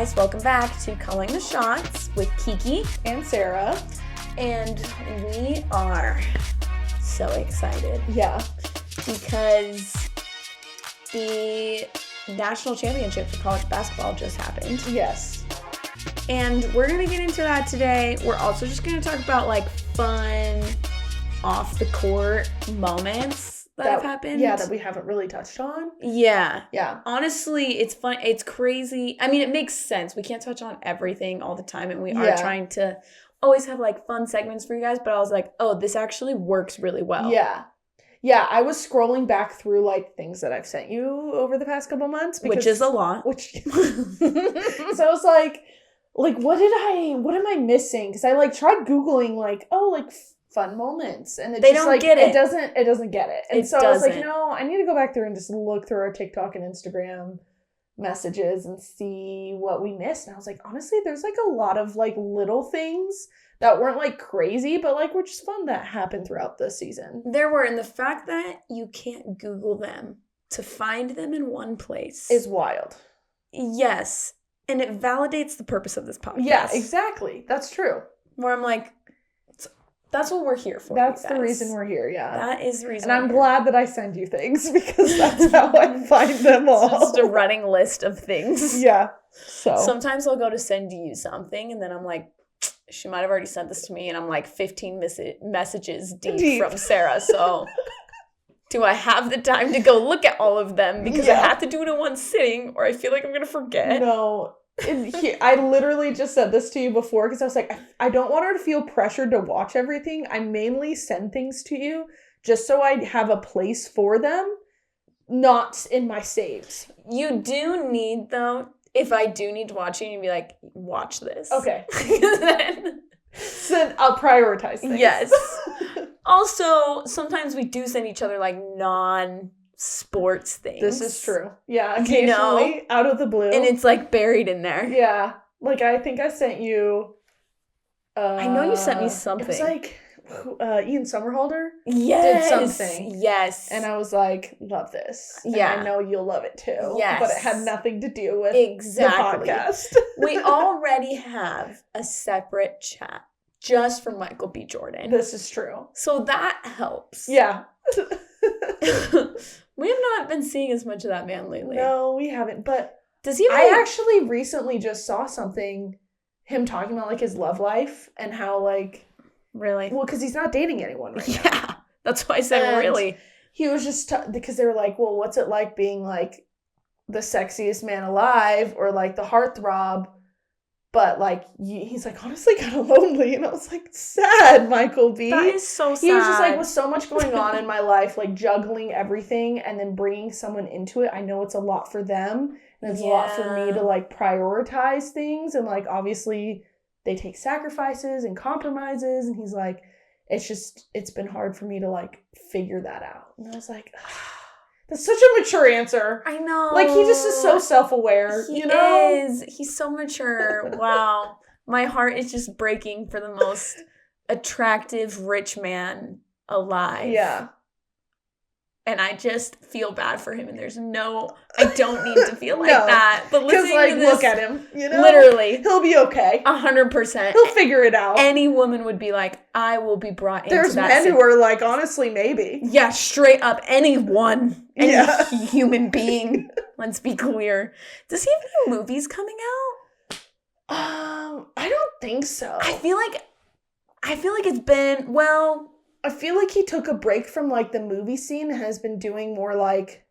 guys, welcome back to Calling the Shots with Kiki and Sarah. And we are so excited. Yeah. Because the national championship for college basketball just happened. Yes. And we're going to get into that today. We're also just going to talk about like fun off the court moments that have happened. Yeah, that we haven't really touched on. Yeah. Yeah. Honestly, it's fun. It's crazy. I mean, it makes sense. We can't touch on everything all the time, and we are trying to always have like fun segments for you guys, but I was like, oh, this actually works really well. Yeah. Yeah, I was scrolling back through like things that I've sent you over the past couple months. Which is a lot. So I was like, what am I missing? Because I like tried Googling like, fun moments, and they don't get it. It doesn't get it. And so I was like, I need to go back through and just look through our TikTok and Instagram messages and see what we missed. And I was like, honestly, there's like a lot of like little things that weren't like crazy, but like were just fun that happened throughout the season. There were, and the fact that you can't Google them to find them in one place is wild. Yes. And it validates the purpose of this podcast. Yeah, exactly. That's true. Where I'm like, that's what we're here for. That's the reason we're here, yeah. That is the reason. And I'm glad that I send you things because that's how I find them all. It's just a running list of things. Yeah. So sometimes I'll go to send you something and then I'm like, she might have already sent this to me, and I'm like 15 messages deep from Sarah. So do I have the time to go look at all of them? Because I have to do it in one sitting or I feel like I'm going to forget. No. I literally just said this to you before because I was like, I don't want her to feel pressured to watch everything. I mainly send things to you just so I have a place for them, not in my saves. You do need, though, if I do need to watch it, you'd be like, watch this. Okay. So I'll prioritize things. Yes. Also, sometimes we do send each other like non-sports things. This is true. Yeah, occasionally, out of the blue. And it's like buried in there. Yeah. Like I think I sent you... I know you sent me something. It was like Ian Somerhalder did something. Yes. And I was like, love this. Yeah. And I know you'll love it too. Yes. But it had nothing to do with the podcast. We already have a separate chat just for Michael B. Jordan. This is true. So that helps. Yeah. We have not been seeing as much of that man lately. No, we haven't. But does he? I actually recently just saw something, him talking about like his love life and how like... Really? Well, because he's not dating anyone right now. Yeah, that's why I said really. He was just because they were like, well, what's it like being like the sexiest man alive or like the heartthrob? But like, he's like, honestly, kind of lonely. And I was like, sad, Michael B. That is so sad. He was just like, with so much going on in my life, like juggling everything and then bringing someone into it. I know it's a lot for them. And it's a lot for me to like prioritize things. And like, obviously... they take sacrifices and compromises. And he's like, it's been hard for me to like figure that out. And I was like, that's such a mature answer. I know. Like he just is so self-aware. He is. He's so mature. Wow. My heart is just breaking for the most attractive rich man alive. Yeah. And I just feel bad for him, and I don't need to feel like that. But listening like, to this, look at him, literally, he'll be okay. 100%. He'll figure it out. Any woman would be like, I will be brought into that. There's men who are like, honestly, maybe. Yeah, straight up, any human being. Let's be clear. Does he have any movies coming out? I don't think so. I feel like it's been, well... I feel like he took a break from, like, the movie scene and has been doing more, like,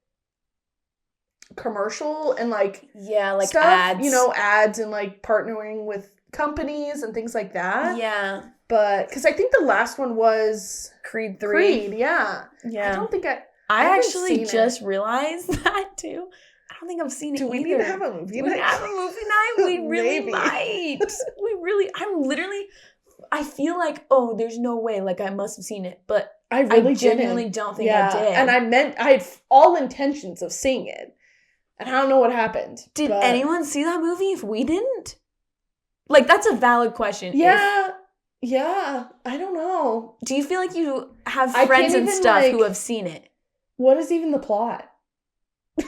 commercial and, like... yeah, like stuff, ads. Ads and, like, partnering with companies and things like that. Yeah. But, because I think the last one was... Creed 3. Creed, yeah. Yeah. I don't think I actually just realized that, too. I don't think I've seen it Do we either. need to have a movie night? We have a movie night? We really Maybe. might. I feel like, there's no way, like, I must have seen it, but I really genuinely don't think I did. And I had all intentions of seeing it. And I don't know what happened. Did anyone see that movie if we didn't? Like, that's a valid question. Yeah. Yeah. I don't know. Do you feel like you have friends and stuff who have seen it? What is even the plot? I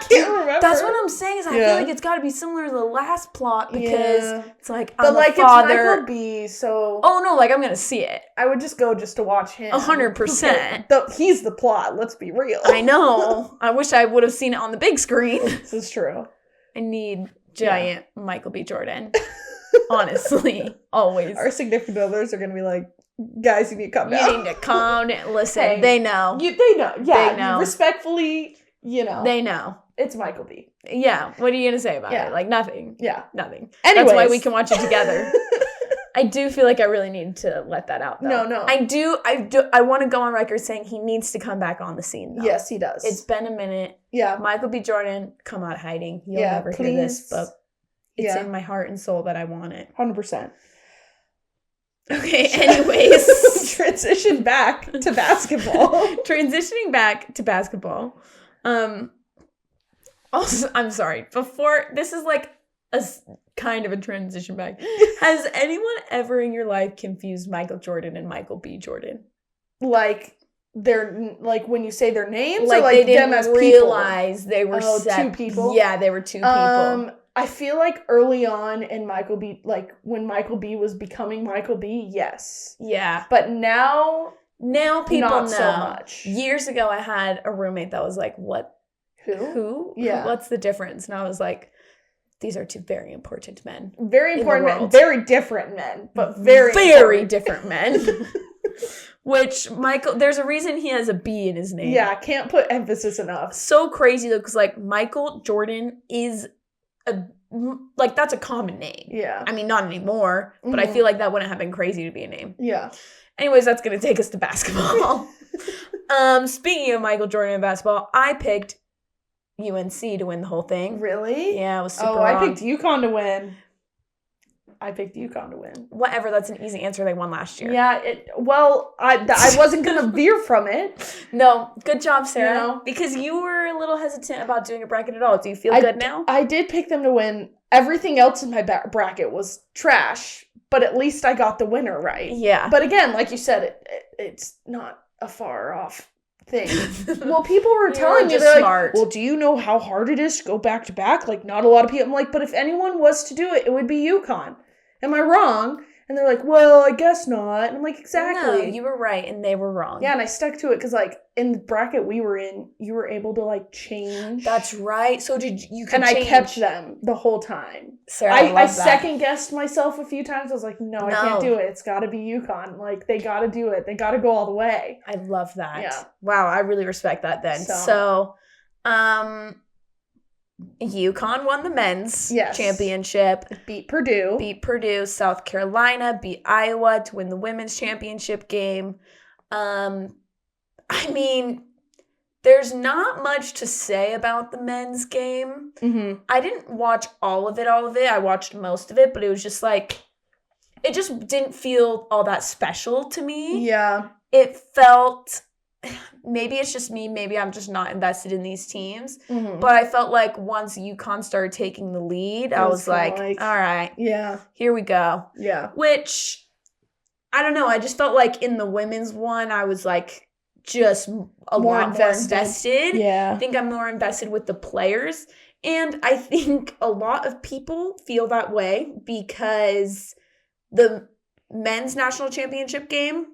can't remember. That's what I'm saying is I feel like it's got to be similar to the last plot because it's like I'm but a father. It's Michael B. So oh no, like I'm gonna see it. I would just go just to watch him. 100%. He's the plot. Let's be real. I know. I wish I would have seen it on the big screen. This is true. I need giant Michael B. Jordan. Honestly, always. Our significant others are gonna be like, guys, you need to come down. You need to calm down. Listen, hey, they know. They know. Yeah. They know. Respectfully, They know. It's Michael B. Yeah. What are you gonna say about it? Like nothing. Yeah. Nothing. Anyways. That's why we can watch it together. I do feel like I really need to let that out, though. No. I want to go on record saying he needs to come back on the scene, though. Yes, he does. It's been a minute. Yeah. Michael B. Jordan, come out of hiding. You'll never hear this, but it's in my heart and soul that I want it. 100%. Okay, anyways. Transition back to basketball. Transitioning back to basketball. Also, I'm sorry. Before, this is like a kind of a transition back. Has anyone ever in your life confused Michael Jordan and Michael B. Jordan? Like when you say their names, like, or like they didn't them as realize they were two people. Yeah, they were two people. I feel like early on in Michael B, like when Michael B was becoming Michael B, yes. Yeah. But now people not know. So much. Years ago, I had a roommate that was like, "What? Who? Yeah. What's the difference?" And I was like, "These are two very important men. Very important men. Very different men, but very different men." Which Michael, there's a reason he has a B in his name. Yeah, can't put emphasis enough. So crazy though, because like Michael Jordan is that's a common name. Yeah. I mean, not anymore, but I feel like that wouldn't have been crazy to be a name. Yeah. Anyways, that's going to take us to basketball. Speaking of Michael Jordan and basketball, I picked UNC to win the whole thing. Really? Yeah, I was super wrong. I picked UConn to win. Whatever, that's an easy answer. They won last year. Yeah, I wasn't going to veer from it. No, good job, Sarah. Because you were a little hesitant about doing a bracket at all. Do you feel good now? I did pick them to win. Everything else in my bracket was trash, but at least I got the winner right. Yeah. But again, like you said, it's not a far off thing. Well, people were telling me, they're like, well, do you know how hard it is to go back to back? Like, not a lot of people. I'm like, but if anyone was to do it, it would be UConn. Am I wrong? And they're like, well, I guess not. And I'm like, exactly. No, you were right and they were wrong. Yeah, and I stuck to it because, like, in the bracket we were in, you were able to, like, change. That's right. So did you And I kept them the whole time. Sarah, I second-guessed myself a few times. I was like, no, I can't do it. It's got to be UConn. Like, they got to do it. They got to go all the way. I love that. Yeah. Wow, I really respect that then. So UConn won the men's championship. Beat Purdue. South Carolina beat Iowa to win the women's championship game. I mean, there's not much to say about the men's game. Mm-hmm. I didn't watch all of it. I watched most of it, but it was just like, it just didn't feel all that special to me. Yeah. It felt... Maybe it's just me. Maybe I'm just not invested in these teams. Mm-hmm. But I felt like once UConn started taking the lead, I was like, all right. Yeah. Here we go. Yeah. Which, I don't know. I just felt like in the women's one, I was like just a lot more invested. Yeah. I think I'm more invested with the players. And I think a lot of people feel that way because the men's national championship game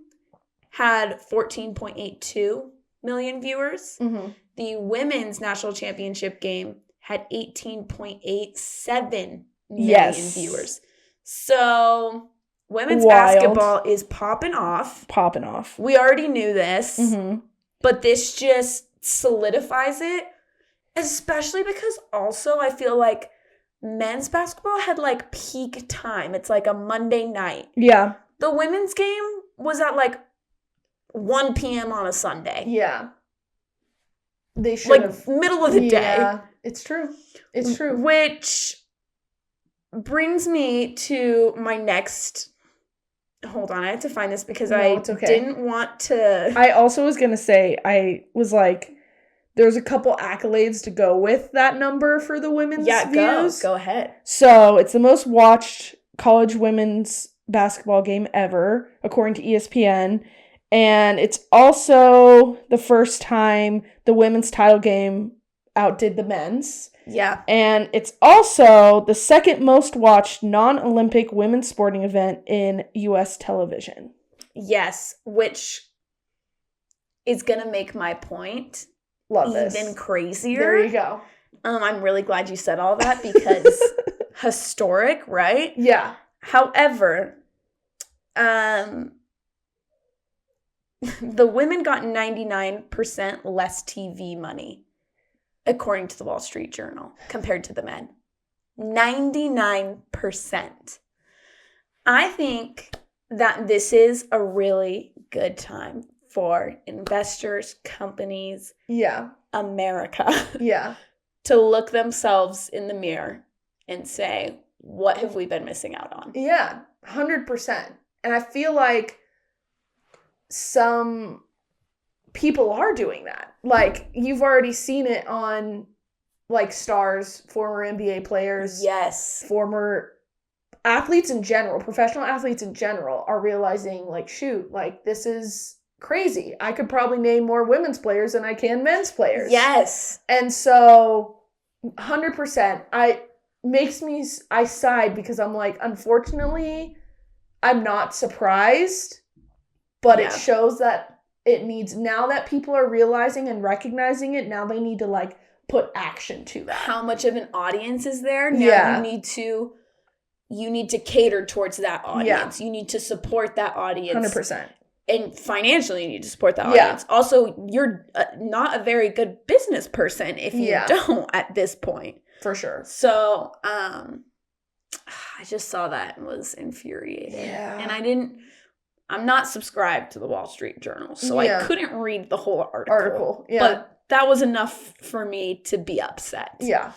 had 14.82 million viewers. Mm-hmm. The women's national championship game had 18.87 million viewers. So women's basketball is popping off. We already knew this, but this just solidifies it, especially because also I feel like men's basketball had like peak time. It's like a Monday night. Yeah. The women's game was at like 1 p.m. on a Sunday. Yeah. They should have. Middle of the day. Yeah, it's true. Which brings me to my next... Hold on, I have to find this because didn't want to... I also was going to say, I was like, there's a couple accolades to go with that number for the women's views. Go ahead. So, it's the most watched college women's basketball game ever, according to ESPN. And it's also the first time the women's title game outdid the men's. Yeah. And it's also the second most watched non-Olympic women's sporting event in U.S. television. Yes, which is going to make my point even crazier. There you go. I'm really glad you said all that because historic, right? Yeah. However, the women got 99% less TV money, according to the Wall Street Journal, compared to the men. 99%. I think that this is a really good time for investors, companies, America, to look themselves in the mirror and say, what have we been missing out on? Yeah, 100%. And I feel like some people are doing that. Like, you've already seen it on, like, stars, former NBA players. Yes. Former athletes in general, professional athletes in general are realizing, like, shoot, like, this is crazy. I could probably name more women's players than I can men's players. Yes. And so, 100%, I sighed because I'm like, unfortunately, I'm not surprised, but it shows that it needs, now that people are realizing and recognizing it, now they need to, like, put action to that. How much of an audience is there? Now you need to cater towards that audience. You need to support that audience. 100%. And financially, you need to support that audience. Also, you're not a very good business person if you don't at this point. For sure. So, I just saw that and was infuriated. Yeah. And I'm not subscribed to the Wall Street Journal, so I couldn't read the whole article. Yeah. But that was enough for me to be upset. Yeah.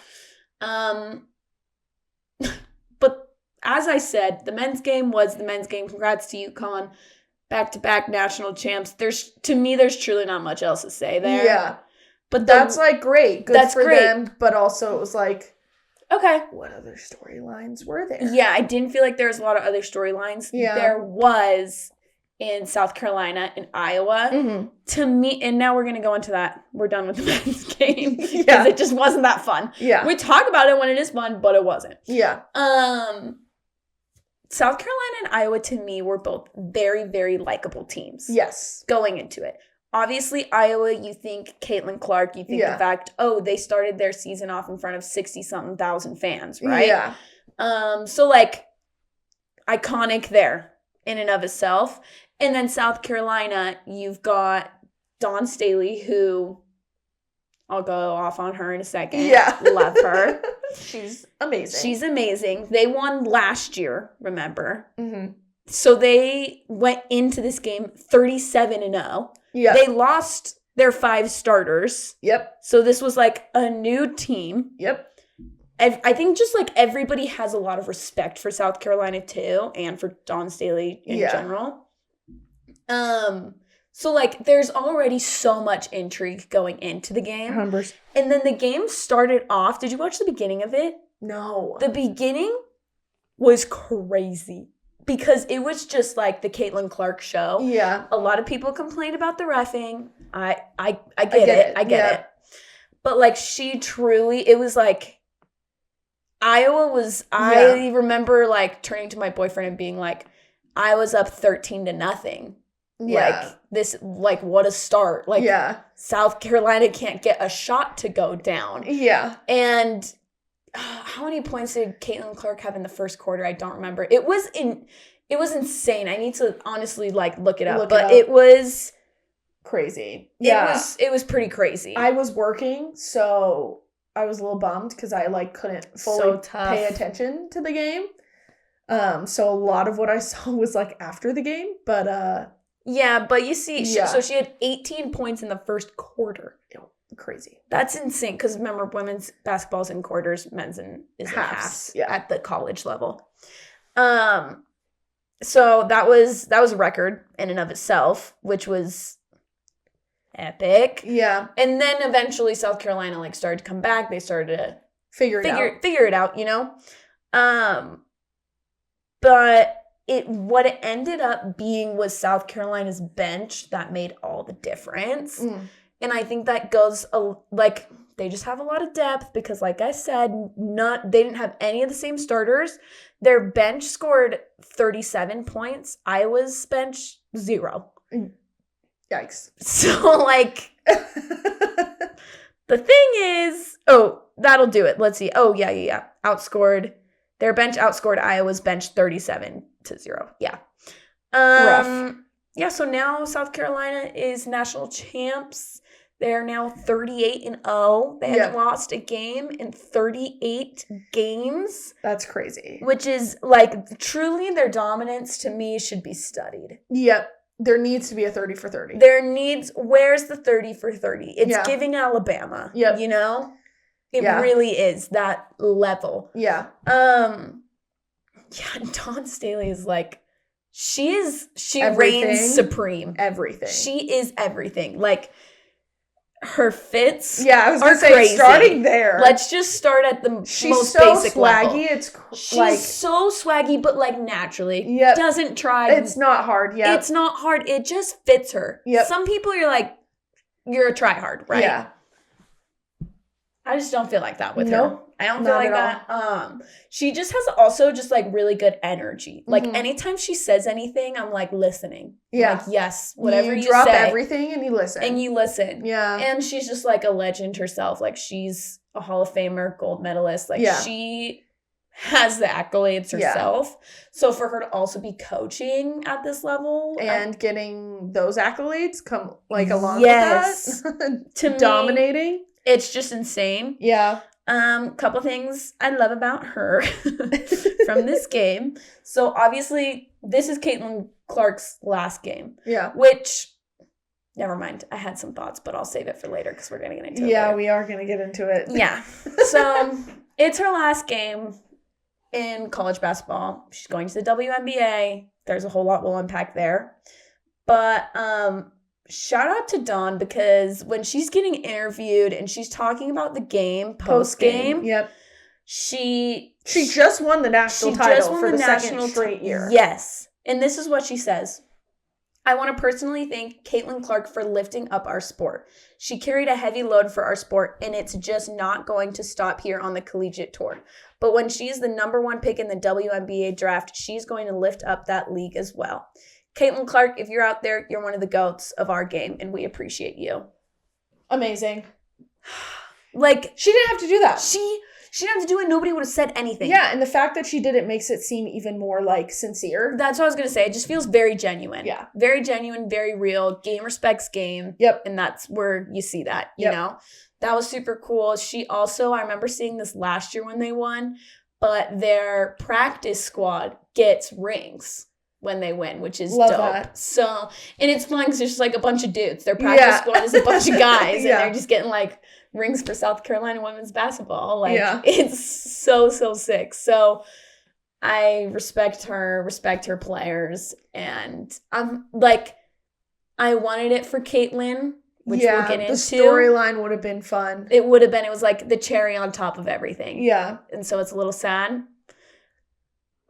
But as I said, the men's game was the men's game. Congrats to UConn. Back-to-back national champs. There's truly not much else to say there. Yeah. But that's, like, great. Good for them. But also it was like, okay, what other storylines were there? Yeah, I didn't feel like there was a lot of other storylines. Yeah. There was in South Carolina and Iowa. Mm-hmm. To me, and now we're going to go into that. We're done with the men's game. Because it just wasn't that fun. Yeah. We talk about it when it is fun, but it wasn't. Yeah. South Carolina and Iowa, to me, were both very, very likable teams. Yes. Going into it. Obviously, Iowa, you think Caitlin Clark, you think the fact, they started their season off in front of 60-something thousand fans, right? Yeah. So, like, iconic there in and of itself. And then South Carolina, you've got Dawn Staley, who I'll go off on her in a second. Yeah. Love her. She's amazing. They won last year, remember? Mm-hmm. So they went into this game 37-0. Yeah. They lost their 5 starters. Yep. So this was like a new team. Yep. I think just like everybody has a lot of respect for South Carolina too, and for Dawn Staley in general. So like there's already so much intrigue going into the game. 100%. And then the game started off. Did you watch the beginning of it? No. The beginning was crazy. Because it was just like the Caitlin Clark show. Yeah. A lot of people complained about the reffing. I get it. I get it. But like she truly, it was like Iowa was, I remember like turning to my boyfriend and being like, I was up 13-0. Yeah. Like this, like what a start. Like South Carolina can't get a shot to go down. Yeah. And how many points did Caitlin Clark have in the first quarter? I don't remember. It was insane. I need to honestly like look it up. It was crazy. It was pretty crazy. I was working, so I was a little bummed because I like couldn't fully pay attention to the game. So a lot of what I saw was like after the game, but but you see, so she had 18 points in the first quarter. Crazy. That's insane because remember, women's basketball's in quarters, men's is in halves at the college level. So that was a record in and of itself, which was epic. Yeah. And then eventually South Carolina like started to come back. They started to figure it out, you know? But what it ended up being was South Carolina's bench that made all the difference. And I think that goes, like, They just have a lot of depth because, like I said, they didn't have any of the same starters. Their bench scored 37 points. Iowa's bench, 0. Yikes. So, like, the thing is, that'll do it. Let's see. Yeah. Their bench outscored Iowa's bench 37-0. Yeah. Rough. Yeah, so now South Carolina is national champs. They're now 38-0. They haven't lost a game in 38 games. That's crazy. Which is, like, truly their dominance to me should be studied. Yep. There needs to be a 30 for 30. Where's the 30 for 30? It's giving Alabama. Yep. You know? It really is that level. Yeah. Dawn Staley is like, she reigns supreme. Everything. She is everything. Like, her fits I was going to say, crazy. starting there. Let's just start at the most basic level. She's so swaggy, but, like, naturally. Yep. Doesn't try. It's not hard. Yeah. It's not hard. It just fits her. Yep. Some people, you're like, you're a try-hard, right? Yeah. I just don't feel like that with her. I don't feel like that. She just has also just, like, really good energy. Like, anytime she says anything, I'm, like, listening. Yeah. Like, yes, whatever you drop say. everything and you listen. Yeah. And she's just, like, a legend herself. Like, she's a Hall of Famer, gold medalist. Like, she has the accolades herself. Yeah. So for her to also be coaching at this level. And getting those accolades come, like, along with that. To dominating. It's just insane. Yeah. Couple things I love about her from this game. So obviously, this is Caitlin Clark's last game. Yeah. Which, never mind. I had some thoughts, but I'll save it for later because we're going to get into it. Yeah, later. we are going to get into it. Yeah. So it's her last game in college basketball. She's going to the WNBA. There's a whole lot we'll unpack there. But shout out to Dawn because when she's getting interviewed and she's talking about the game, post-game, she just won the national title for the second straight year. Yes. And this is what she says. I want to personally thank Caitlin Clark for lifting up our sport. She carried a heavy load for our sport, and it's just not going to stop here on the collegiate tour. But when she's the number 1 pick in the WNBA draft, she's going to lift up that league as well. Caitlin Clark, if you're out there, you're one of the GOATs of our game, and we appreciate you. Amazing. Like, she didn't have to do that. She didn't have to do it. Nobody would have said anything. Yeah, and the fact that she did it makes it seem even more, like, sincere. That's what I was going to say. It just feels very genuine. Yeah. Very genuine, very real. Game respects game. Yep. And that's where you see that, you know? That was super cool. She also, I remember seeing this last year when they won, but their practice squad gets rings when they win, which is dope. That. So, and it's fun because it's just like a bunch of dudes. Their practice squad is a bunch of guys, and they're just getting like rings for South Carolina women's basketball. Like, it's so sick. So, I respect her players, and I'm like, I wanted it for Caitlin, which we'll get into. The storyline would have been fun. It would have been. It was like the cherry on top of everything. Yeah. And so it's a little sad,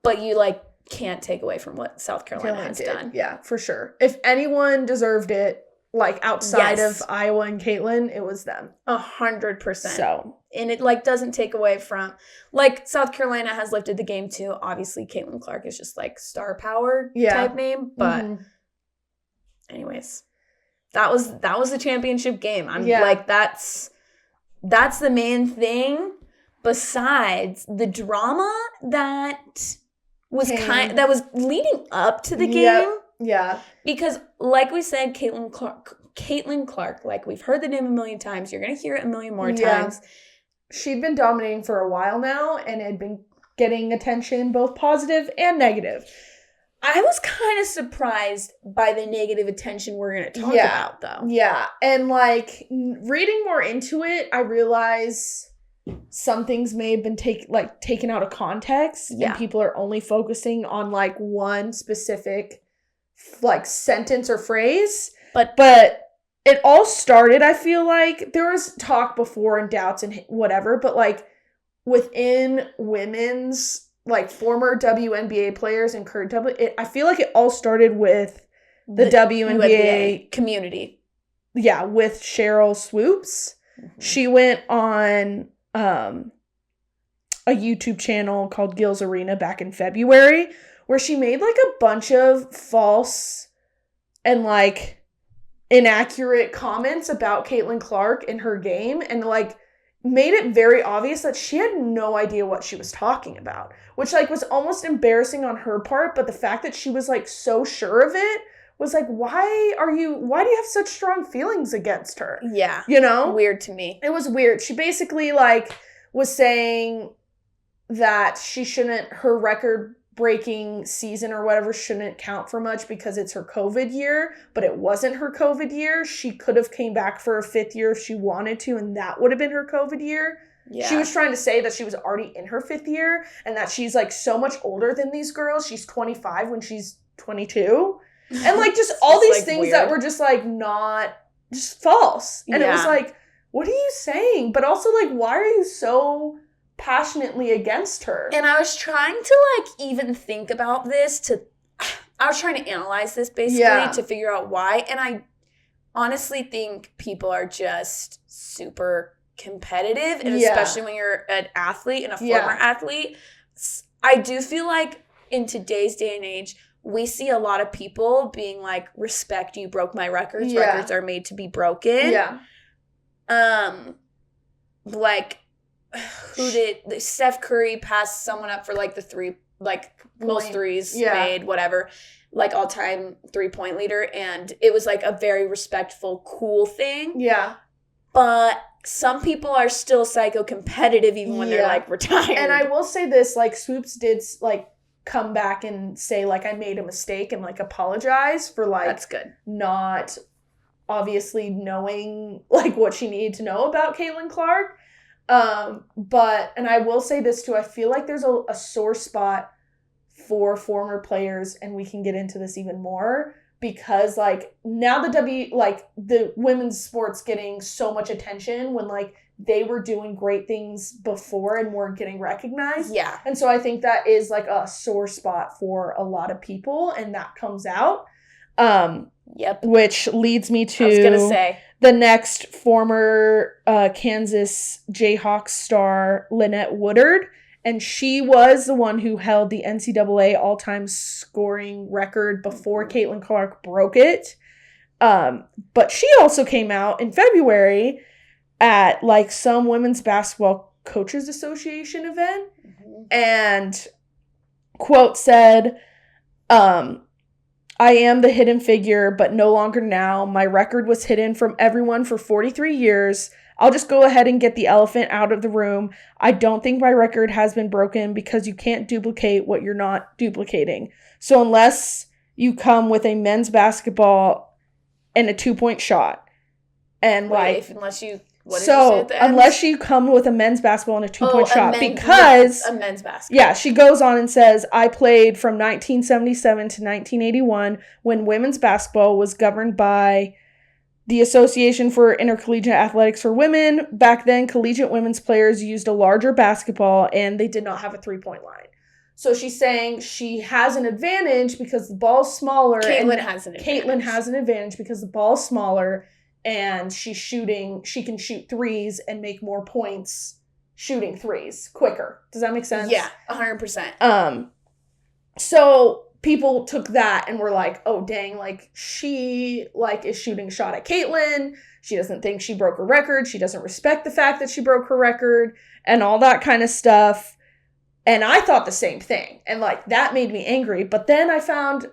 but you like can't take away from what South Carolina has done. Yeah, for sure. If anyone deserved it, like outside of Iowa and Caitlin, it was them. 100%. So, and it like doesn't take away from like South Carolina has lifted the game too. Obviously, Caitlin Clark is just like star power type name, but anyways, that was the championship game. I'm like that's the main thing. Besides the drama that was that was leading up to the game. Yeah. Because like we said, Caitlin Clark, like we've heard the name a million times. You're going to hear it a million more times. She'd been dominating for a while now and had been getting attention, both positive and negative. I was kind of surprised by the negative attention we're going to talk about, though. Yeah. And like reading more into it, I realize some things may have been taken out of context and people are only focusing on like one specific like sentence or phrase. But it all started, I feel like there was talk before and doubts and whatever, but like within women's like former WNBA players and current I feel like it all started with the WNBA community. Yeah, with Cheryl Swoops. she went on a YouTube channel called Gil's Arena back in February, where she made like a bunch of false and like inaccurate comments about Caitlin Clark in her game, and like made it very obvious that she had no idea what she was talking about, which like was almost embarrassing on her part. But the fact that she was like so sure of it was like, why do you have such strong feelings against her? Yeah. You know? Weird to me. It was weird. She basically like was saying that her record-breaking season or whatever shouldn't count for much because it's her COVID year, but it wasn't her COVID year. She could have came back for a 5th year if she wanted to, and that would have been her COVID year. Yeah. She was trying to say that she was already in her 5th year and that she's like so much older than these girls. She's 25 when she's 22. And like just all these like things weird. That were just like not just false. And it was like, what are you saying? But also like, why are you so passionately against her? And I was trying to like even think about this I was trying to analyze this basically to figure out why. And I honestly think people are just super competitive, and especially when you're an athlete and a former athlete. I do feel like in today's day and age, we see a lot of people being like, respect, you broke my records. Yeah. Records are made to be broken. Yeah. Like, Steph Curry passed someone up for like the most threes made, whatever, like all-time 3-point leader. And it was like a very respectful, cool thing. Yeah. But some people are still psycho-competitive even when they're like retired. And I will say this, like Swoops did like come back and say like I made a mistake and like apologize for like that's good, not obviously knowing like what she needed to know about Caitlin Clark. But and I will say this too, I feel like there's a sore spot for former players, and we can get into this even more because like now the women's sports getting so much attention when like they were doing great things before and weren't getting recognized. Yeah. And so I think that is like a sore spot for a lot of people, and that comes out. Yep. Which leads me to the next former Kansas Jayhawks star, Lynette Woodard. And she was the one who held the NCAA all-time scoring record before Caitlin Clark broke it. But she also came out in February at like some Women's Basketball Coaches Association event, and quote said, I am the hidden figure, but no longer now. My record was hidden from everyone for 43 years. I'll just go ahead and get the elephant out of the room. I don't think my record has been broken because you can't duplicate what you're not duplicating. So unless you come with a men's basketball and a 2-point shot, and unless you come with a men's basketball and a 2-point shot, because a men's basketball. Yeah, she goes on and says, I played from 1977 to 1981 when women's basketball was governed by the Association for Intercollegiate Athletics for Women. Back then, collegiate women's players used a larger basketball and they did not have a 3-point line. So she's saying she has an advantage because the ball's smaller. Caitlin has an advantage because the ball's smaller. And she can shoot threes and make more points shooting threes quicker. Does that make sense? Yeah, 100%. So people took that and were like, oh, dang, like she like is shooting a shot at Caitlin. She doesn't think she broke her record. She doesn't respect the fact that she broke her record and all that kind of stuff. And I thought the same thing. And like that made me angry. But then I found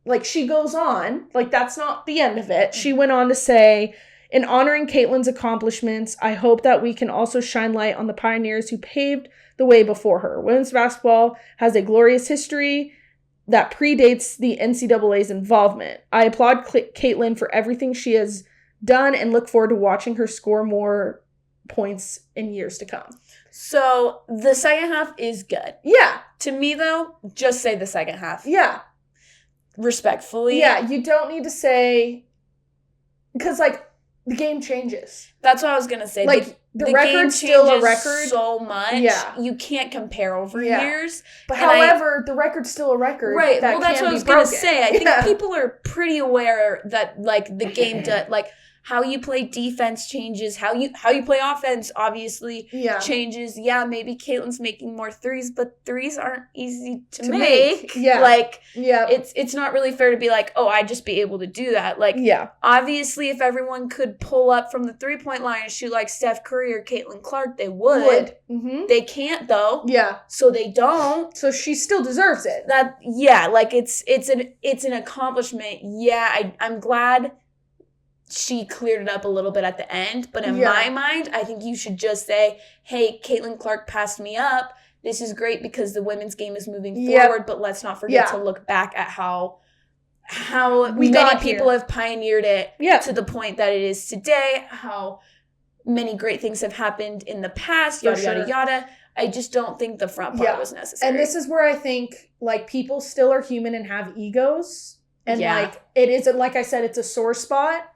like she goes on, like that's not the end of it. She went on to say, in honoring Caitlin's accomplishments, I hope that we can also shine light on the pioneers who paved the way before her. Women's basketball has a glorious history that predates the NCAA's involvement. I applaud Caitlin for everything she has done and look forward to watching her score more points in years to come. So the second half is good. Yeah. To me, though, just say the second half. Yeah. Respectfully. Yeah, you don't need to say, because like the game changes. That's what I was gonna say. Like the record's still a record so much. Yeah, you can't compare over years. But however, the record's still a record. Right. Well, that's what I was gonna say. I think people are pretty aware that like the game does like how you play defense changes, how you play offense obviously changes. Yeah, maybe Caitlin's making more threes, but threes aren't easy to make. Yeah. Like, it's not really fair to be like, oh, I'd just be able to do that. Like, obviously, if everyone could pull up from the 3-point line and shoot like Steph Curry or Caitlin Clark, they would. Mm-hmm. They can't, though. Yeah. So they don't. So she still deserves it. Like, it's an accomplishment. Yeah, I'm glad she cleared it up a little bit at the end. But in my mind, I think you should just say, hey, Caitlin Clark passed me up. This is great because the women's game is moving forward. But let's not forget to look back at how many people have pioneered it to the point that it is today, how many great things have happened in the past, yada, yada, yada. I just don't think the front part was necessary. And this is where I think, like, people still are human and have egos. And, like, it is, like I said, it's a sore spot.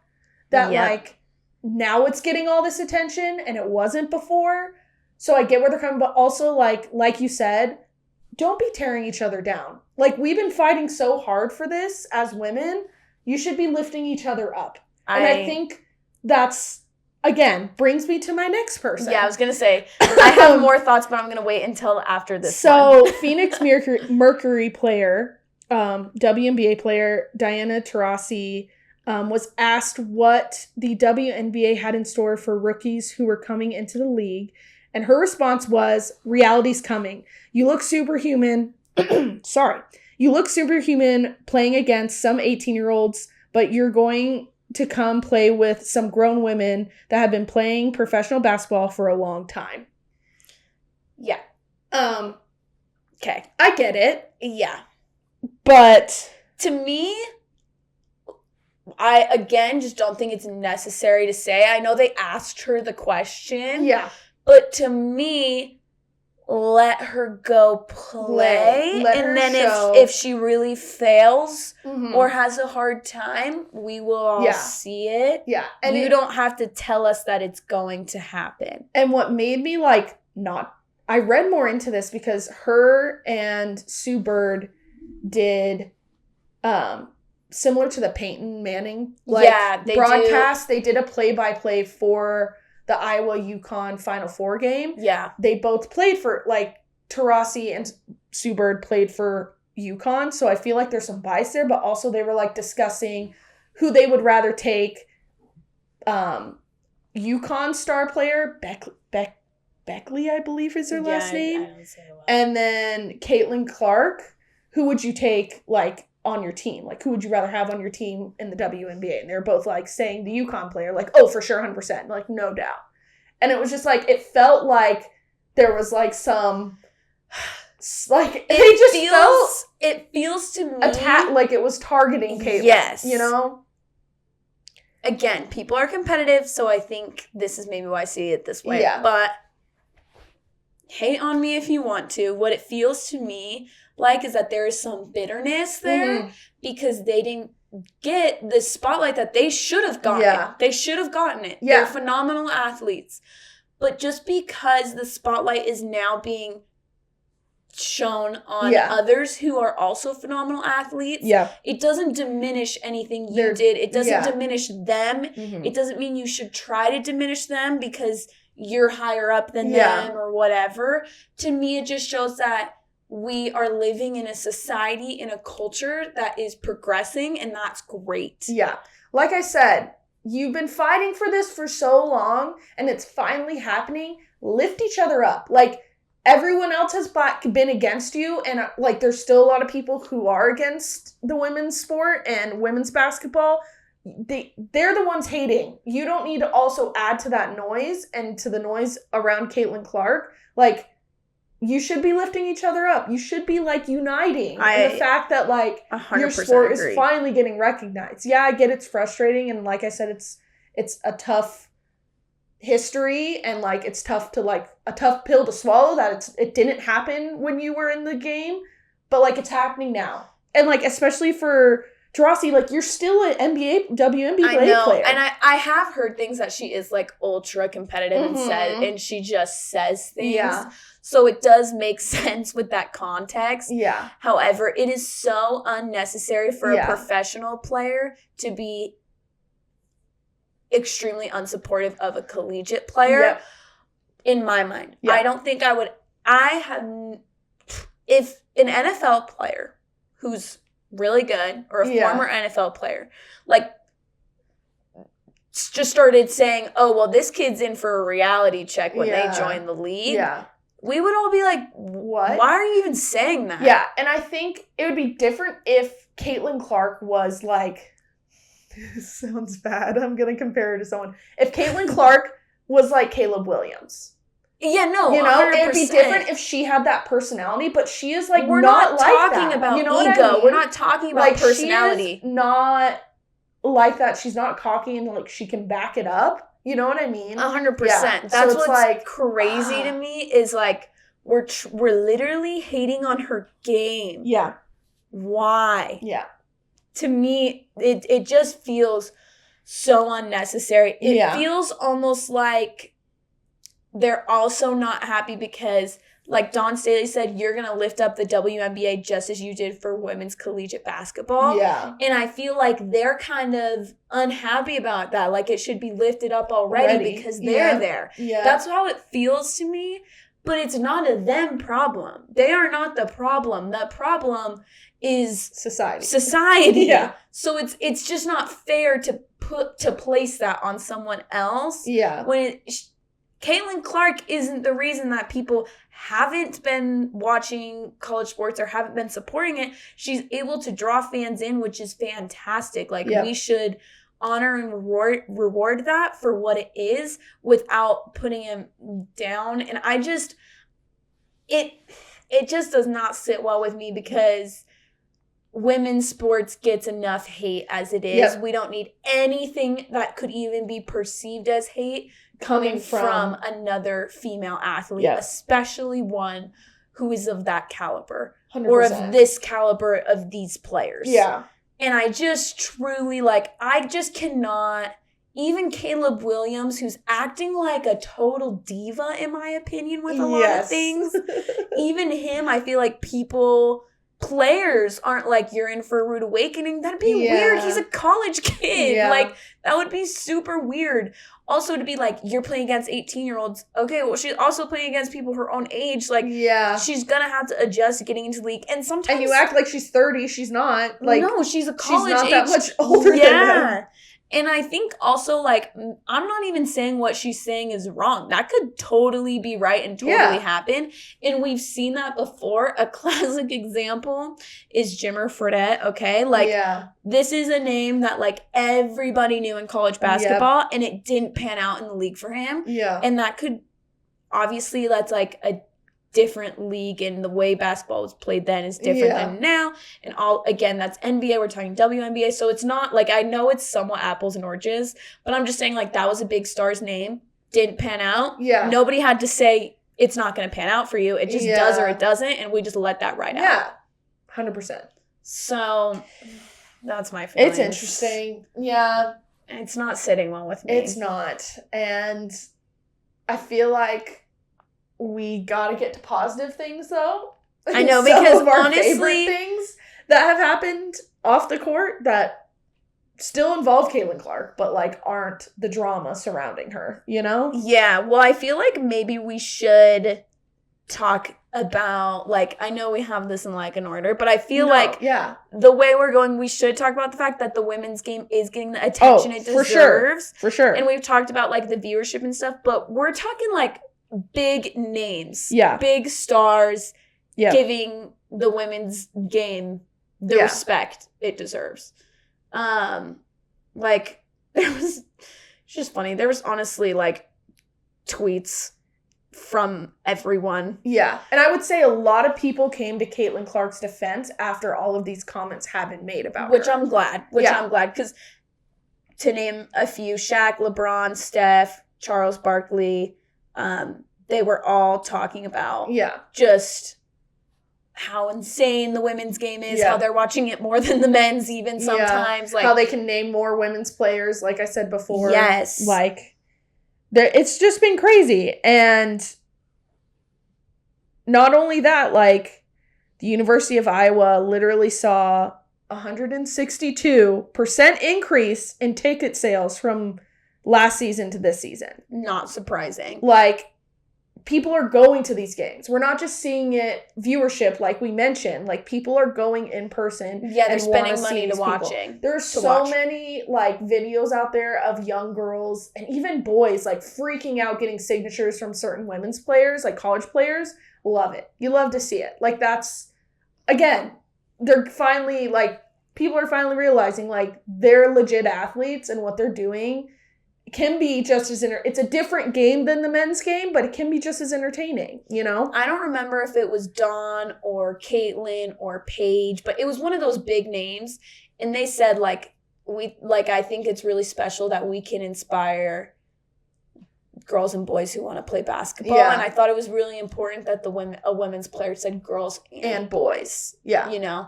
That, like, now it's getting all this attention and it wasn't before. So I get where they're coming, but also, like you said, don't be tearing each other down. Like, we've been fighting so hard for this as women. You should be lifting each other up. And I think that's, again, brings me to my next person. Yeah, I was going to say, I have more thoughts, but I'm going to wait until after this So, Phoenix Mercury player, WNBA player, Diana Taurasi, was asked what the WNBA had in store for rookies who were coming into the league. And her response was, reality's coming. You look superhuman. You look superhuman playing against some 18-year-olds, but you're going to come play with some grown women that have been playing professional basketball for a long time. Yeah. Okay. I get it. Yeah. But to me, I, again, just don't think it's necessary to say. I know they asked her the question. Yeah. But to me, let her go play. And then if she really fails or has a hard time, we will all see it. Yeah. And you don't have to tell us that it's going to happen. And what made me, like, I read more into this because her and Sue Bird did similar to the Peyton Manning broadcast. They did a play-by-play for the Iowa-UConn Final Four game. Yeah. They both played for, like, Taurasi and Sue Bird played for UConn, so I feel like there's some bias there, but also they were, like, discussing who they would rather take. UConn star player, Beckley, I believe is her last name. And then Caitlin Clark. Who would you take, like, on your team? Like, who would you rather have on your team in the WNBA? And they were both, like, saying the UConn player, like, oh, for sure, 100%. Like, no doubt. And it was just, like, it felt like there was, like, some, like, it feels to me. Like, it was targeting Caitlin. Yes. You know? Again, people are competitive, so I think this is maybe why I see it this way. Yeah. But hate on me if you want to. What it feels to me like is that there is some bitterness there because they didn't get the spotlight that they should have gotten. Yeah. They should have gotten it. Yeah. They're phenomenal athletes. But just because the spotlight is now being shown on others who are also phenomenal athletes, it doesn't diminish anything you did. It doesn't diminish them. It doesn't mean you should try to diminish them because you're higher up than them or whatever. To me, it just shows that we are living in a society, in a culture that is progressing, and that's great. Yeah. Like I said, you've been fighting for this for so long, and it's finally happening. Lift each other up. Like, everyone else has been against you, and, like, there's still a lot of people who are against the women's sport and women's basketball. They're the ones hating. You don't need to also add to that noise and to the noise around Caitlin Clark. Like, you should be lifting each other up. You should be, like, uniting. And the fact that, like, your sport is finally getting recognized. Yeah, I get it's frustrating. And like I said, it's a tough history. And, like, it's tough to, like, a tough pill to swallow that it didn't happen when you were in the game. But, like, it's happening now. And, like, especially for Taurasi, like, you're still an WNBA player. And I have heard things that she is, like, ultra competitive and she just says things. Yeah. So it does make sense with that context. Yeah. However, it is so unnecessary for a professional player to be extremely unsupportive of a collegiate player in my mind. I don't think I would. If an NFL player who's really good or a former NFL player, like, just started saying, oh, well, this kid's in for a reality check when they join the league. Yeah. We would all be like, what? Why are you even saying that? Yeah, and I think it would be different if Caitlin Clark was like, this sounds bad, I'm going to compare her to someone. If Caitlin Clark was like Caleb Williams. Yeah, no, you know, 100%. It would be different if she had that personality, but she is like, we're not like talking that. About you know ego. What I mean? We're not talking about like, personality. She is not like that. She's not cocky and like she can back it up. You know what I mean? 100%. That's so what's like crazy to me is like we're literally hating on her game. Yeah. Why? Yeah. To me, it just feels so unnecessary. It feels almost like they're also not happy because, like Dawn Staley said, you're going to lift up the WNBA just as you did for women's collegiate basketball. Yeah. And I feel like they're kind of unhappy about that. Like it should be lifted up already because they're there. Yeah. That's how it feels to me. But it's not a them problem. They are not the problem. The problem is society. Yeah. So it's just not fair to place that on someone else. Yeah. When Caitlin Clark isn't the reason that people haven't been watching college sports or haven't been supporting it. She's able to draw fans in, which is fantastic. Like we should honor and reward that for what it is without putting him down. And I just, it just does not sit well with me because women's sports gets enough hate as it is. We don't need anything that could even be perceived as hate coming from another female athlete, especially one who is of that caliber 100%. Or of this caliber of these players. Yeah. And I just truly, I just cannot, even Caleb Williams, who's acting like a total diva, in my opinion, with a lot of things, even him, I feel like players aren't like, you're in for a rude awakening. That'd be weird. He's a college kid. Like, that would be super weird. Also, to be like, you're playing against 18-year-olds. Okay, well, she's also playing against people her own age. Like, she's gonna have to adjust getting into the league. And sometimes... And you act like she's 30. She's not. Like, no, she's a college age. She's not that much older than them. And I think also, like, I'm not even saying what she's saying is wrong. That could totally be right and totally happen. And we've seen that before. A classic example is Jimmer Fredette, okay? Like, this is a name that, like, everybody knew in college basketball, and it didn't pan out in the league for him. Yeah. And that could, obviously, that's, like, a different league, and the way basketball was played then is different than now. And again, that's NBA, we're talking WNBA, so it's not like, I know it's somewhat apples and oranges, but I'm just saying, like, that was a big star's name, didn't pan out. Nobody had to say it's not going to pan out for you. It just does or it doesn't, and we just let that ride out. 100%. So that's my feelings. It's interesting. Yeah. It's not sitting well with me. It's not. And I feel like we gotta get to positive things, though. I know, because some of our honestly, favorite things that have happened off the court that still involve Caitlin Clark, but like aren't the drama surrounding her, you know? Yeah, well, I feel like maybe we should talk about, like, I know we have this in like an order, but I feel the way we're going, we should talk about the fact that the women's game is getting the attention it deserves. For sure. And we've talked about like the viewership and stuff, but we're talking like big names, big stars, giving the women's game the respect it deserves. Like, it's just funny. There was honestly like tweets from everyone. Yeah. And I would say a lot of people came to Caitlin Clark's defense after all of these comments have been made about her. Which I'm glad, because to name a few, Shaq, LeBron, Steph, Charles Barkley, they were all talking about just how insane the women's game is, how they're watching it more than the men's even sometimes. Like, how they can name more women's players, like I said before. Yes. Like, it's just been crazy. And not only that, like, the University of Iowa literally saw 162% increase in ticket sales from last season to this season. Not surprising. Like, people are going to these games. We're not just seeing it viewership, like we mentioned. Like, people are going in person. Yeah, they're spending money to watching. There's so many, like, videos out there of young girls and even boys, like, freaking out getting signatures from certain women's players, like college players. Love it. You love to see it. Like, that's, again, they're finally, like, people are finally realizing, like, they're legit athletes and what they're doing can be just as it's a different game than the men's game, but it can be just as entertaining, you know? I don't remember if it was Dawn or Caitlin or Paige, but it was one of those big names. And they said, like, I think it's really special that we can inspire girls and boys who want to play basketball. Yeah. And I thought it was really important that a women's player said girls and boys. Yeah. You know?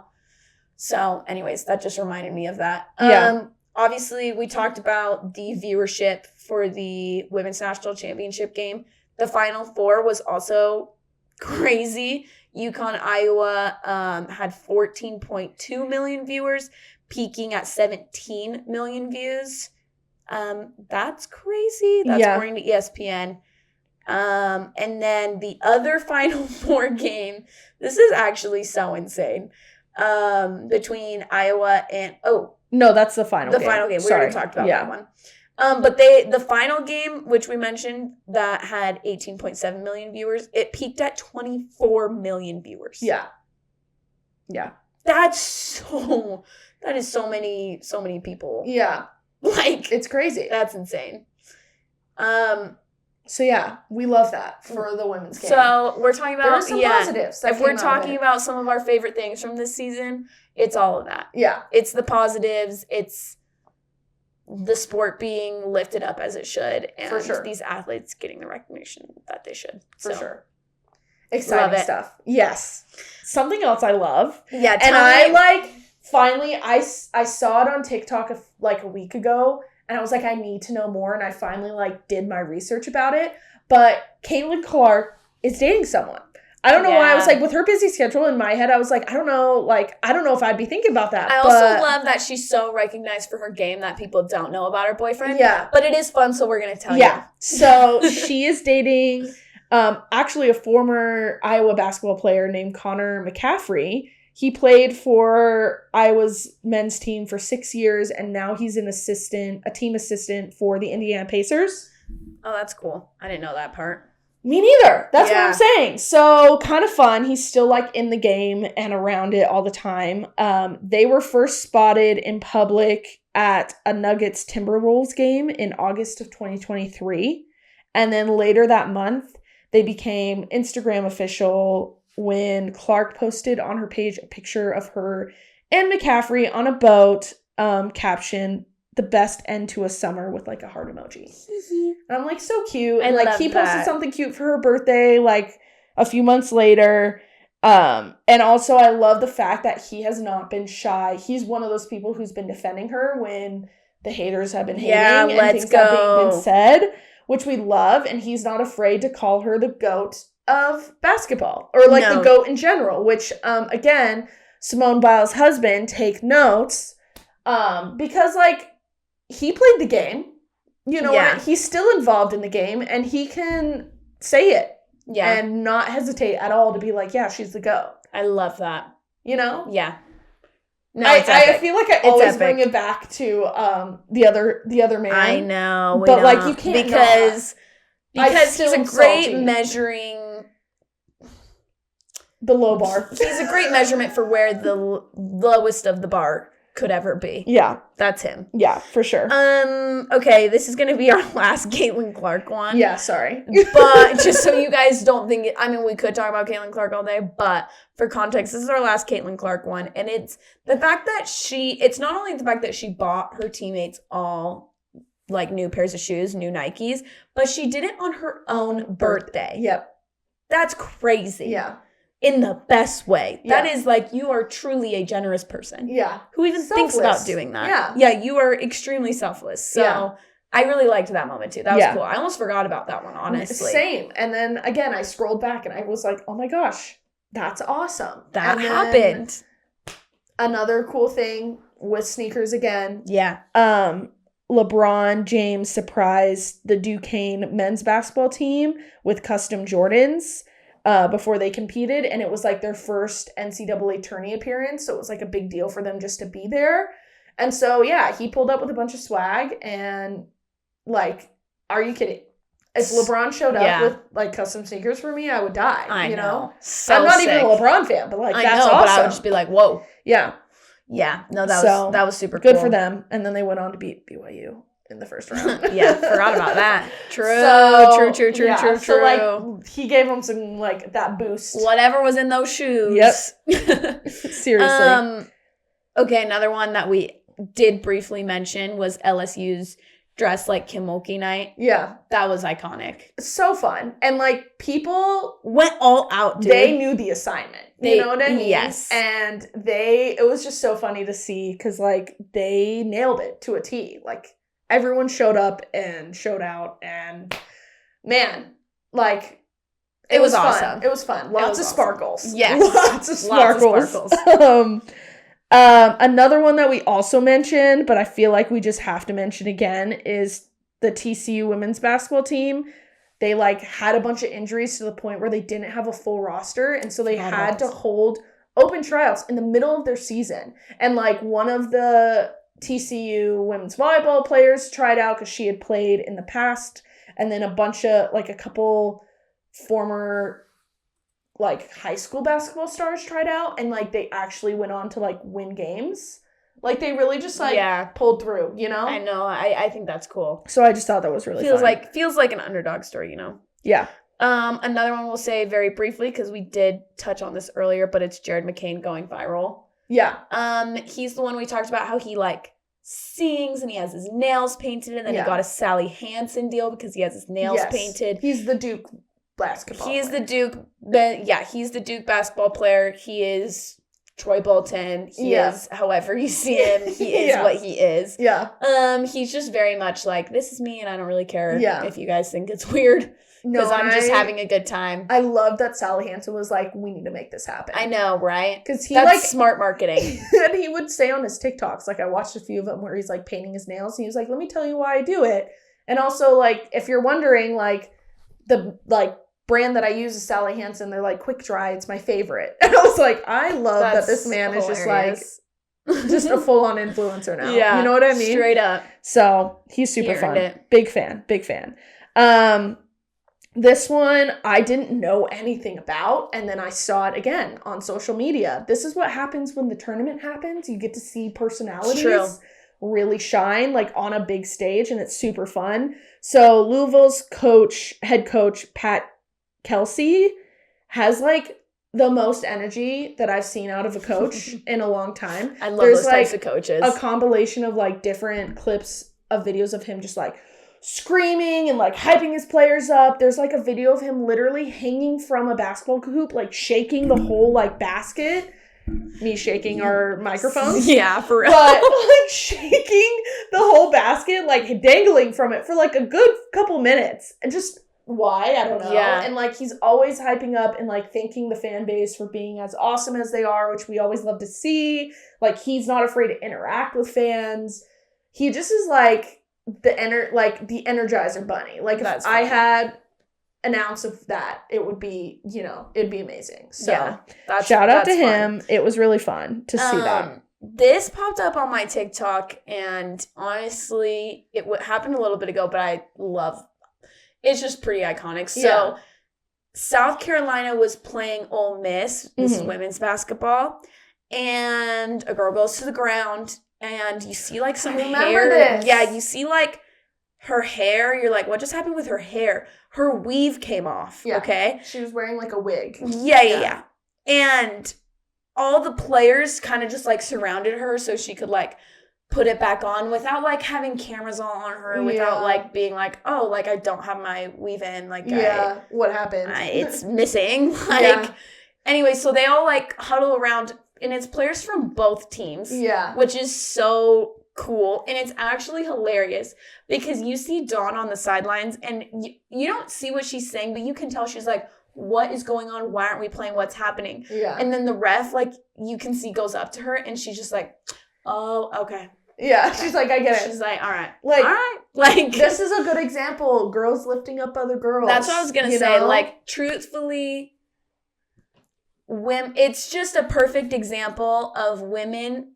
So anyways, that just reminded me of that. Yeah. Obviously, we talked about the viewership for the Women's National Championship game. The Final Four was also crazy. UConn, Iowa had 14.2 million viewers, peaking at 17 million views. That's crazy. That's according to ESPN. And then the other Final Four game, this is actually so insane, between Iowa and... No, that's the final game. The final game. We already talked about that one. But the final game, which we mentioned, that had 18.7 million viewers, it peaked at 24 million viewers. Yeah. Yeah. That is so many people. Yeah. Like, it's crazy. That's insane. So yeah, we love that for the women's game. So we're talking about some positives. If we're talking about some of our favorite things from this season, it's all of that. Yeah. It's the positives. It's the sport being lifted up as it should. And for sure. These athletes getting the recognition that they should. For sure. Exciting stuff. Yes. Something else I love. Yeah. And finally, I saw it on TikTok a week ago. And I was like, I need to know more. And I finally, did my research about it. But Caitlin Clark is dating someone. I don't know why. I was like, with her busy schedule in my head, I was like, I don't know. I don't know if I'd be thinking about that. I also love that she's so recognized for her game that people don't know about her boyfriend. Yeah. But it is fun, so we're going to tell you. Yeah. So she is dating actually a former Iowa basketball player named Connor McCaffrey. He played for Iowa's men's team for 6 years, and now he's a team assistant for the Indiana Pacers. Oh, that's cool. I didn't know that part. Me neither. That's what I'm saying. So kind of fun. He's still in the game and around it all the time. They were first spotted in public at a Nuggets Timberwolves game in August of 2023. And then later that month, they became Instagram official when Clark posted on her page a picture of her and McCaffrey on a boat, captioned, "The best end to a summer," with a heart emoji. And I'm so cute. And he posted something cute for her birthday a few months later. And also I love the fact that he has not been shy. He's one of those people who's been defending her when the haters have been hating and things have been said, which we love. And he's not afraid to call her the GOAT of basketball, or the GOAT in general, which again, Simone Biles' husband, take notes, because he played the game, he's still involved in the game, and he can say it and not hesitate at all to be yeah, she's the GOAT. I love that. Yeah. No, I feel like I always bring it back to the other man. I know, but you can't because he's a great measuring. The low bar. He's a great measurement for where the lowest of the bar could ever be. Yeah. That's him. Yeah, for sure. Okay, this is going to be our last Caitlin Clark one. Yeah, sorry. But just so you guys don't think we could talk about Caitlin Clark all day, but for context, this is our last Caitlin Clark one. And it's the fact that it's not only the fact that she bought her teammates all new pairs of shoes, new Nikes, but she did it on her own birthday. Yep. That's crazy. Yeah. In the best way. Yeah. That is you are truly a generous person. Yeah. Who even thinks about doing that. Yeah. Yeah, you are extremely selfless. So I really liked that moment too. That was cool. I almost forgot about that one, honestly. Same. And then again, I scrolled back and I was like, oh my gosh, that's awesome. That happened. Another cool thing with sneakers again. Yeah. LeBron James surprised the Duquesne men's basketball team with custom Jordans before they competed. And it was like their first NCAA tourney appearance. So it was like a big deal for them just to be there. And so, yeah, he pulled up with a bunch of swag. And like, are you kidding? If LeBron showed up with like custom sneakers for me, I would die. I know. So I'm not even a LeBron fan, but like that's awesome. But I would just be like, whoa. Yeah. Yeah. No, that was super good cool. for them. And then they went on to beat BYU in the first round. Yeah, forgot about that. True. True. So like he gave them some like that boost. Whatever was in those shoes. Yep. Seriously. Okay, another one that we did briefly mention was LSU's dress like Kim Mulkey night. Yeah. That was iconic. So fun. And like people went all out, dude. They knew the assignment. You know what I mean? Yes. And it was just so funny to see because like they nailed it to a T. Like everyone showed up and showed out and man, like it was awesome. Fun. It was fun. Lots of sparkles. Yes. Lots of sparkles. Another one that we also mentioned, but I feel like we just have to mention again, is the TCU women's basketball team. They like had a bunch of injuries to the point where they didn't have a full roster. And so they had to hold open tryouts in the middle of their season. And like one of the TCU women's volleyball players tried out because she had played in the past. And then a couple former like high school basketball stars tried out and like they actually went on to like win games. Like they really just like pulled through, you know? I know. I think that's cool. So I just thought that was really fun. Feels like an underdog story, you know? Yeah. Another one we'll say very briefly because we did touch on this earlier, but it's Jared McCain going viral. Yeah. He's the one we talked about how he like sings and he has his nails painted and then he got a Sally Hansen deal because he has his nails painted. He's the Duke basketball player. He's the Duke basketball player. He is Troy Bolton. He is however you see him. He is what he is. Yeah. He's just very much like, this is me and I don't really care if you guys think it's weird. Because I'm just having a good time. I love that Sally Hansen was like, we need to make this happen. I know, right? Because that's smart marketing. And he would say on his TikToks, like I watched a few of them where he's like painting his nails and he was like, let me tell you why I do it. And also like, if you're wondering, like the like brand that I use is Sally Hansen. They're like quick dry. It's my favorite. And I was like, I love that this man is just like, just a full on influencer now. Yeah. You know what I mean? Straight up. So he's super fun. Big fan. This one I didn't know anything about, and then I saw it again on social media. This is what happens when the tournament happens. You get to see personalities really shine, like on a big stage, and it's super fun. So Louisville's head coach, Pat Kelsey, has like the most energy that I've seen out of a coach in a long time. I love those types of coaches. A compilation of like different clips of videos of him just like screaming and like hyping his players up. There's like a video of him literally hanging from a basketball hoop, like shaking the whole like basket. Me shaking our microphones. Yeah, for real. But like shaking the whole basket, like dangling from it for like a good couple minutes. And just why? I don't know. Yeah. And like he's always hyping up and like thanking the fan base for being as awesome as they are, which we always love to see. Like he's not afraid to interact with fans. He just is like the Energizer Bunny. Like if I had an ounce of that, it would be, it'd be amazing. So shout out to him. Fun. It was really fun to see that. This popped up on my TikTok, and honestly, it happened a little bit ago, but it's just pretty iconic. So South Carolina was playing Ole Miss. This is women's basketball, and a girl goes to the ground. And you see, like, some hair. This. Yeah, you see, like, her hair. You're like, what just happened with her hair? Her weave came off, okay? She was wearing, like, a wig. Yeah. And all the players kind of just, like, surrounded her so she could, like, put it back on without, like, having cameras all on her. Without, like, being like, oh, like, I don't have my weave in. Like, what happened? It's missing. Anyway, so they all, like, huddle around. And it's players from both teams. Yeah. Which is so cool. And it's actually hilarious because you see Dawn on the sidelines and you don't see what she's saying, but you can tell she's like, what is going on? Why aren't we playing? What's happening? Yeah. And then the ref, like, you can see goes up to her and she's just like, oh, okay. Yeah, she's like, I get it. She's like, all right. Like, all right. Like, this is a good example. Girls lifting up other girls. That's what I was going to say. Know? Like, truthfully, it's just a perfect example of women,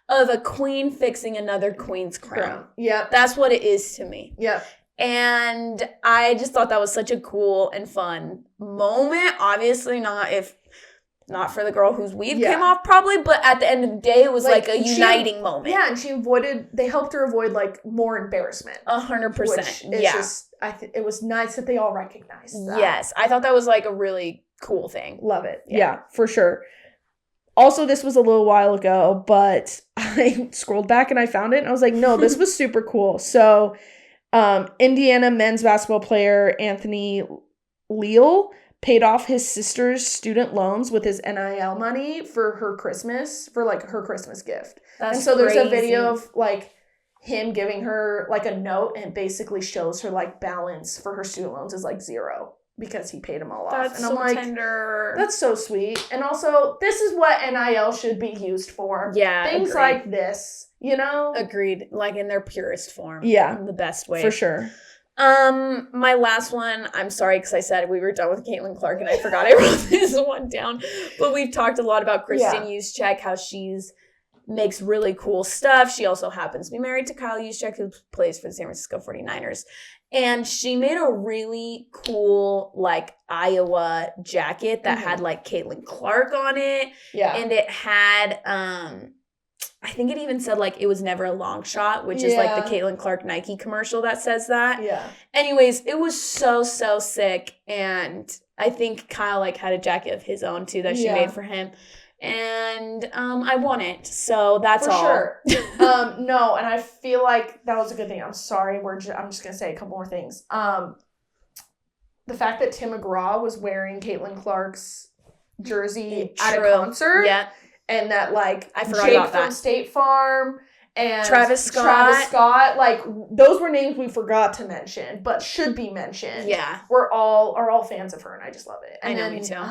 of a queen fixing another queen's crown. Yep. That's what it is to me. Yep. And I just thought that was such a cool and fun moment. Obviously not for the girl whose weave came off probably, but at the end of the day, it was like a uniting moment. Yeah, and they helped her avoid like more embarrassment. 100%. It was nice that they all recognized that. Yes, I thought that was like a really cool thing. Love it. Yeah, for sure. Also, this was a little while ago, but I scrolled back and I found it and I was like, no, this was super cool. So, Indiana men's basketball player Anthony Leal paid off his sister's student loans with his NIL money for her Christmas gift. That's and so crazy. There's a video of like him giving her like a note and it basically shows her like balance for her student loans is like 0 because he paid them all off. That's and I'm so like, tender. That's so sweet. And also, this is what NIL should be used for. Yeah, things agreed. like this, you know? Agreed. Like in their purest form. Yeah. In the best way. For sure. My last one, I'm sorry because I said we were done with Caitlin Clark and I forgot I wrote this one down. But we've talked a lot about Kristen Juszczyk, how makes really cool stuff. She also happens to be married to Kyle Juszczyk, who plays for the San Francisco 49ers. And she made a really cool, like, Iowa jacket that had, like, Caitlin Clark on it. Yeah. And it had, I think it even said, like, it was never a long shot, which is, like, the Caitlin Clark Nike commercial that says that. Yeah. Anyways, it was so sick. And I think Kyle, like, had a jacket of his own, too, that she made for him. And I won it, so that's all. For sure. No, and I feel like that was a good thing. I'm sorry, I'm just gonna say a couple more things. The fact that Tim McGraw was wearing Caitlin Clark's jersey at a concert, and that like I forgot Jake about that. From State Farm and Travis Scott, like those were names we forgot to mention, but should be mentioned. Yeah, are all fans of her, and I just love it. And I know, me too.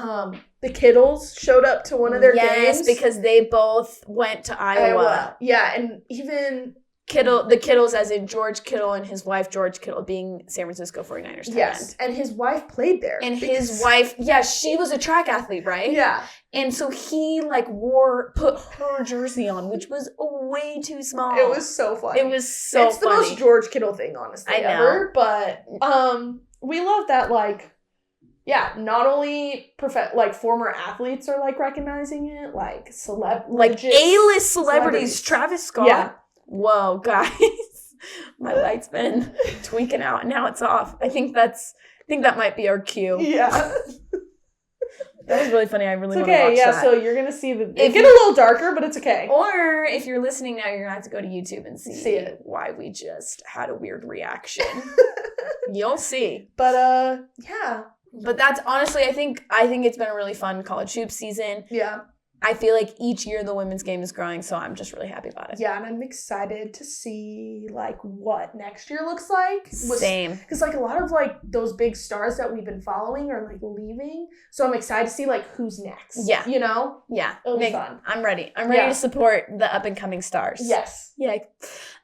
The Kittles showed up to one of their games because they both went to Iowa. Yeah, and even the Kittles, as in George Kittle and his wife George Kittle, being San Francisco 49ers tight end. And his wife played there. And his wife, she was a track athlete, right? Yeah. And so he like put her jersey on, which was way too small. It was so funny. It's the most George Kittle thing, honestly, I know. ever. But we love that, like, not only former athletes are like recognizing it, like A-list celebrities. Travis Scott. Yeah. Whoa, guys. My light's been tweaking out and now it's off. I think that might be our cue. Yeah. That was really funny. I really want to watch that. So you're going to see it get a little darker, but it's okay. Or if you're listening now, you're going to have to go to YouTube and see it. Why we just had a weird reaction. You'll see. But, But that's honestly, I think it's been a really fun college hoops season. Yeah. I feel like each year the women's game is growing, so I'm just really happy about it. Yeah, and I'm excited to see, like, what next year looks like. Same. Because, like, a lot of, like, those big stars that we've been following are, like, leaving. So I'm excited to see, like, who's next. Yeah. You know? Yeah. It'll be fun. I'm ready. I'm ready to support the up-and-coming stars. Yes. Yeah.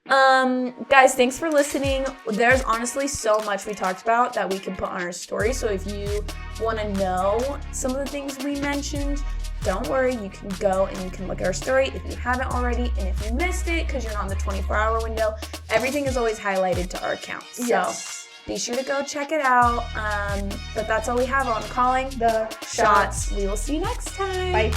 Guys, thanks for listening. There's honestly so much we talked about that we can put on our story. So if you want to know some of the things we mentioned, don't worry, you can go and you can look at our story if you haven't already. And if you missed it because you're not in the 24-hour window, everything is always highlighted to our account. So be sure to go check it out. But that's all we have on Calling the Shots. We will see you next time. Bye.